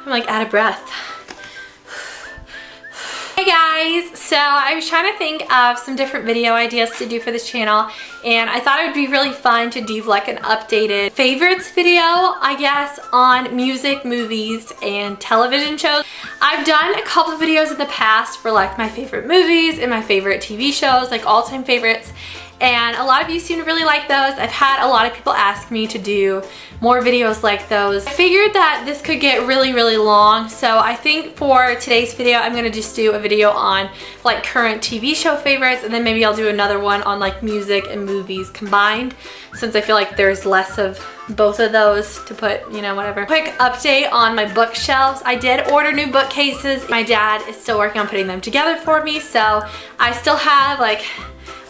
I'm like out of breath. Hey guys, so I was trying to think of some different video ideas to do for this channel, and I thought it would be really fun to do like an updated favorites video, I guess, on music, movies, and television shows. I've done a couple of videos in the past for like my favorite movies and my favorite TV shows, like all-time favorites, and a lot of you seem to really like those. I've had a lot of people ask me to do more videos like those. I figured that this could get really, really long, so I think for today's video, I'm gonna just do a video on like current TV show favorites, and then maybe I'll do another one on like music and movies combined, since I feel like there's less of both of those to put, you know, whatever. Quick update on my bookshelves. I did order new bookcases. My dad is still working on putting them together for me, so I still have like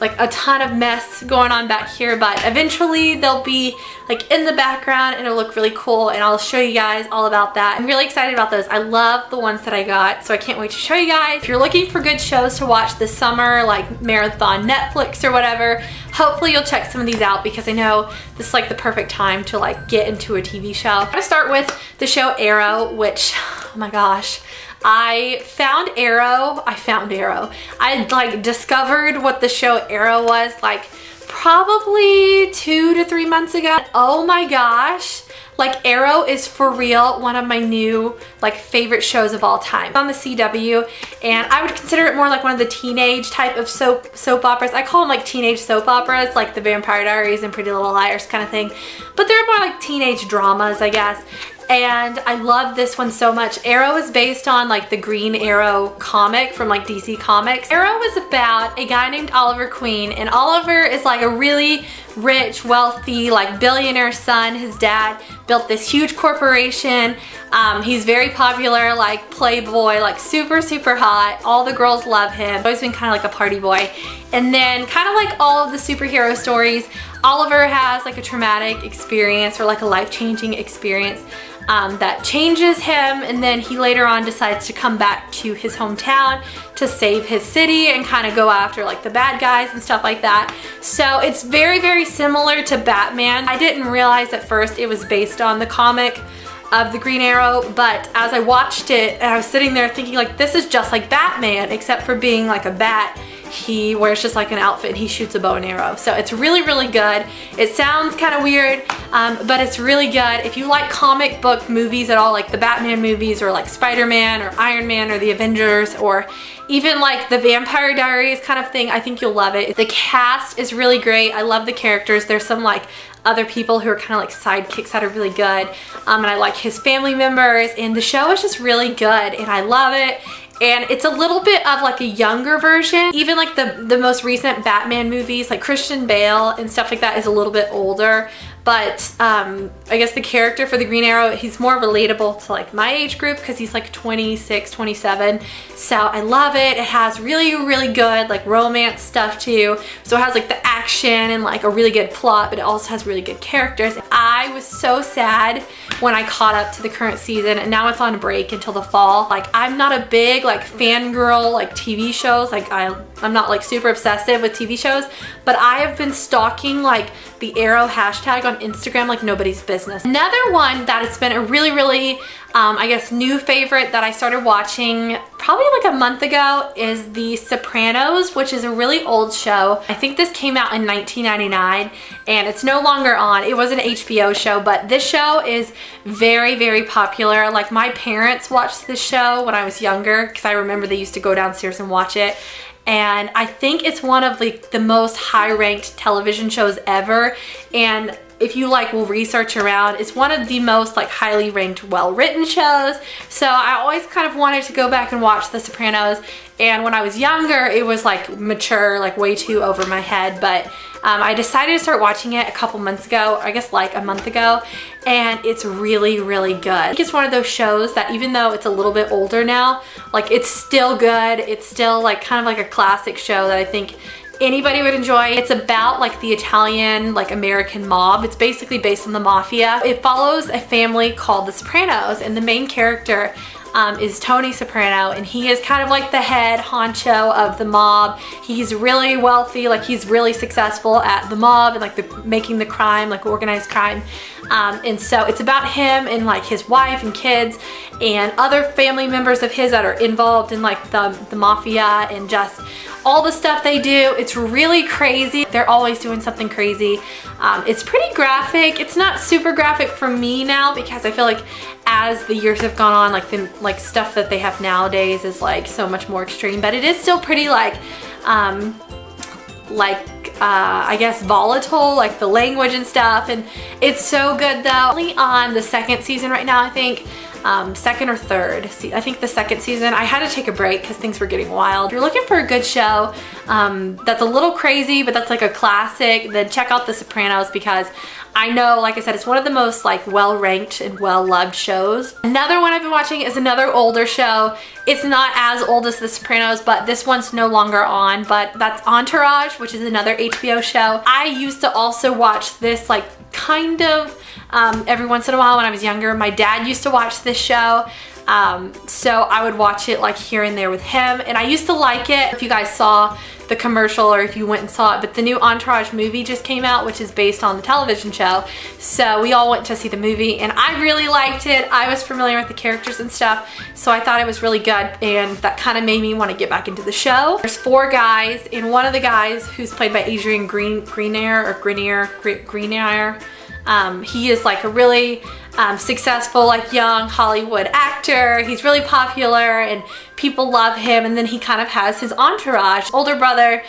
a ton of mess going on back here, but eventually they'll be like in the background and it'll look really cool, and I'll show you guys all about that. I'm really excited about those. I love the ones that I got, so I can't wait to show you guys. If you're looking for good shows to watch this summer, like marathon Netflix or whatever, hopefully you'll check some of these out, because I know this is like the perfect time to like get into a TV show. I'm gonna start with the show Arrow, which, oh my gosh, I found Arrow. I like discovered what the show Arrow was like probably 2 to 3 months ago. Oh my gosh, like Arrow is for real one of my new like favorite shows of all time. It's on the CW, and I would consider it more like one of the teenage type of soap operas. I call them like teenage soap operas, like the Vampire Diaries and Pretty Little Liars kind of thing, but they're more like teenage dramas, I guess. And I love this one so much. Arrow is based on like the Green Arrow comic from like DC Comics. Arrow is about a guy named Oliver Queen, and Oliver is like a really rich, wealthy, like billionaire son. His dad built this huge corporation. He's very popular, like playboy, like super, super hot. All the girls love him. Always been kind of like a party boy. And then kind of like all of the superhero stories, Oliver has like a traumatic experience or like a life-changing experience that changes him, and then he later on decides to come back to his hometown to save his city and kind of go after like the bad guys and stuff like that. So it's very, very similar to Batman. I didn't realize at first it was based on the comic of the Green Arrow, but as I watched it, and I was sitting there thinking like, this is just like Batman, except for being like a bat, he wears just like an outfit and he shoots a bow and arrow. So it's really, really good. It sounds kind of weird, but it's really good. If you like comic book movies at all, like the Batman movies or like Spider-Man or Iron Man or the Avengers, or even like the Vampire Diaries kind of thing, I think you'll love it. The cast is really great. I love the characters. There's some like other people who are kind of like sidekicks that are really good, and I like his family members, and the show is just really good and I love it. And it's a little bit of like a younger version. Even like the most recent Batman movies, like Christian Bale and stuff like that, is a little bit older. But I guess the character for the Green Arrow, he's more relatable to like my age group, because he's like 26, 27. So I love it. It has really, really good like romance stuff too. So it has like the action and like a really good plot, but it also has really good characters. I was so sad when I caught up to the current season, and now it's on break until the fall. Like, I'm not a big like fangirl like TV shows. Like I'm not like super obsessive with TV shows, but I have been stalking like the Arrow hashtag on Instagram like nobody's business. Another one that has been a really, really I guess new favorite that I started watching probably like a month ago is TheSopranos, which is a really old show. I think this came out in 1999 and it's no longer on. It was an HBO show, but this show is very, very popular. Like, my parents watched this show when I was younger, because I remember they used to go downstairs and watch it. And I think it's one of like the most high-ranked television shows ever. And if you like will research around, it's one of the most like highly ranked, well-written shows. So I always kind of wanted to go back and watch The Sopranos. And when I was younger, it was like mature, like way too over my head. But I decided to start watching it a couple months ago, I guess like a month ago, and it's really, really good. I think it's one of those shows that even though it's a little bit older now, like it's still good. It's still like kind of like a classic show that I think anybody would enjoy. It's about like the Italian, like American mob. It's basically based on the mafia. It follows a family called the Sopranos, and the main character is Tony Soprano, and he is kind of like the head honcho of the mob. He's really wealthy, like he's really successful at the mob and like making the crime, like organized crime. And so it's about him and like his wife and kids and other family members of his that are involved in like the mafia and just all the stuff they do. It's really crazy. They're always doing something crazy. It's pretty graphic. It's not super graphic for me now because I feel like as the years have gone on, like the stuff that they have nowadays is like so much more extreme, but it is still pretty I guess volatile, like the language and stuff, and it's so good though. Only on the second season right now, I think. Second or third. I think the second season. I had to take a break because things were getting wild. If you're looking for a good show that's a little crazy, but that's like a classic, then check out The Sopranos because I know, like I said, it's one of the most like well-ranked and well-loved shows. Another one I've been watching is another older show. It's not as old as The Sopranos, but this one's no longer on, but that's Entourage, which is another HBO show. I used to also watch this like kind of every once in a while when I was younger. My dad used to watch this show, so I would watch it like here and there with him, and I used to like it. If you guys saw the commercial or if you went and saw it, but the new Entourage movie just came out, which is based on the television show, so we all went to see the movie and I really liked it. I was familiar with the characters and stuff, so I thought it was really good, and that kind of made me want to get back into the show. There's 4 guys, and one of the guys, who's played by Adrian Grenier, he is like a really successful like young Hollywood actor. He's really popular and people love him, and then he kind of has his entourage, older brother,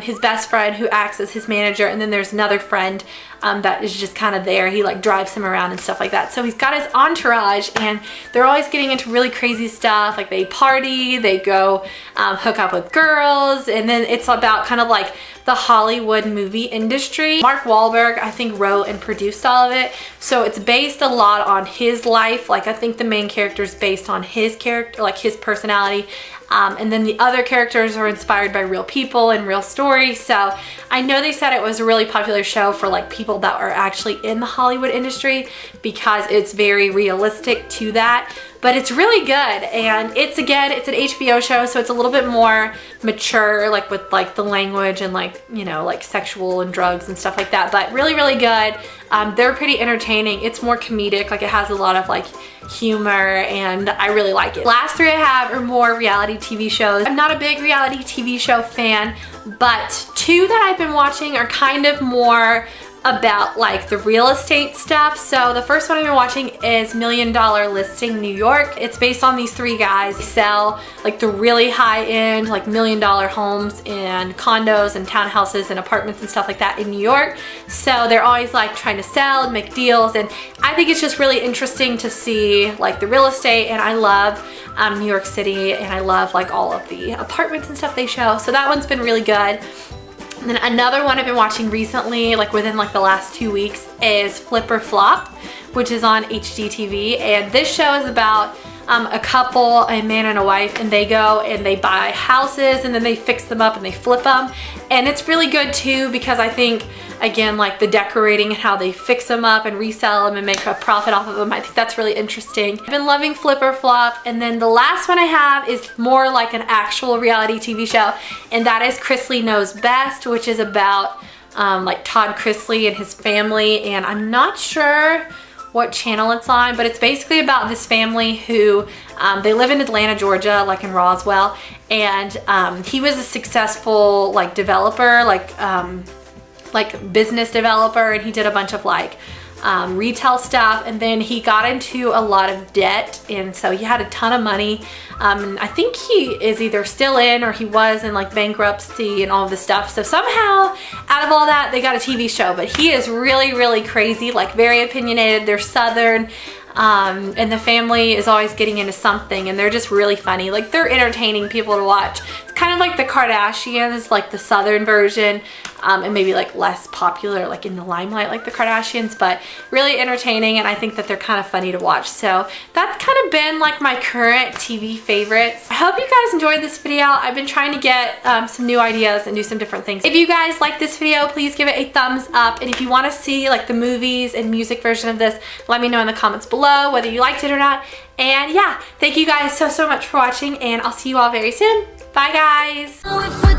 his best friend who acts as his manager, and then there's another friend that is just kind of there. He like drives him around and stuff like that. So he's got his entourage, and they're always getting into really crazy stuff. Like they party, they go hook up with girls, and then it's about kind of like the Hollywood movie industry. Mark Wahlberg, I think, wrote and produced all of it. So it's based a lot on his life. Like I think the main character is based on his character, like his personality. And then the other characters are inspired by real people and real stories. So I know they said it was a really popular show for like people that are actually in the Hollywood industry because it's very realistic to that. But it's really good, and it's an HBO show, so it's a little bit more mature, like with like the language and like, you know, like sexual and drugs and stuff like that, but really, really good. They're pretty entertaining. It's more comedic, like it has a lot of like humor, and I really like it. Last 3 I have are more reality TV shows. I'm not a big reality TV show fan, but 2 that I've been watching are kind of more about like the real estate stuff. So the first one I've been watching is $1 Million Listing New York. It's based on these 3 guys. They sell like the really high-end like $1 million homes and condos and townhouses and apartments and stuff like that in New York. So they're always like trying to sell and make deals, and I think it's just really interesting to see like the real estate, and I love New York City, and I love like all of the apartments and stuff they show. So that one's been really good. And then another one I've been watching recently, like within like the last 2 weeks, is Flip or Flop, which is on HGTV. And this show is about a couple, a man and a wife, and they go and they buy houses and then they fix them up and they flip them. And it's really good too because I think, again, like the decorating and how they fix them up and resell them and make a profit off of them, I think that's really interesting. I've been loving Flip or Flop. And then the last one I have is more like an actual reality TV show, and that is Chrisley Knows Best, which is about like Todd Chrisley and his family, and I'm not sure what channel it's on, but it's basically about this family who they live in Atlanta, Georgia, like in Roswell, and he was a successful like developer, like business developer, and he did a bunch of like retail stuff, and then he got into a lot of debt, and so he had a ton of money. And I think he is either still in or he was in like bankruptcy and all of this stuff. So somehow out of all that they got a TV show, but he is really, really crazy, like very opinionated. They're Southern, and the family is always getting into something, and they're just really funny. Like they're entertaining people to watch. It's kind of like the Kardashians, like the southern version, and maybe like less popular like in the limelight like the Kardashians, but really entertaining, and I think that they're kind of funny to watch. So that's kind of been like my current TV favorites. I hope you guys enjoyed this video. I've been trying to get some new ideas and do some different things. If you guys like this video, please give it a thumbs up, and if you want to see like the movies and music version of this, let me know in the comments below whether you liked it or not. And yeah, thank you guys so much for watching, and I'll see you all very soon. Bye guys.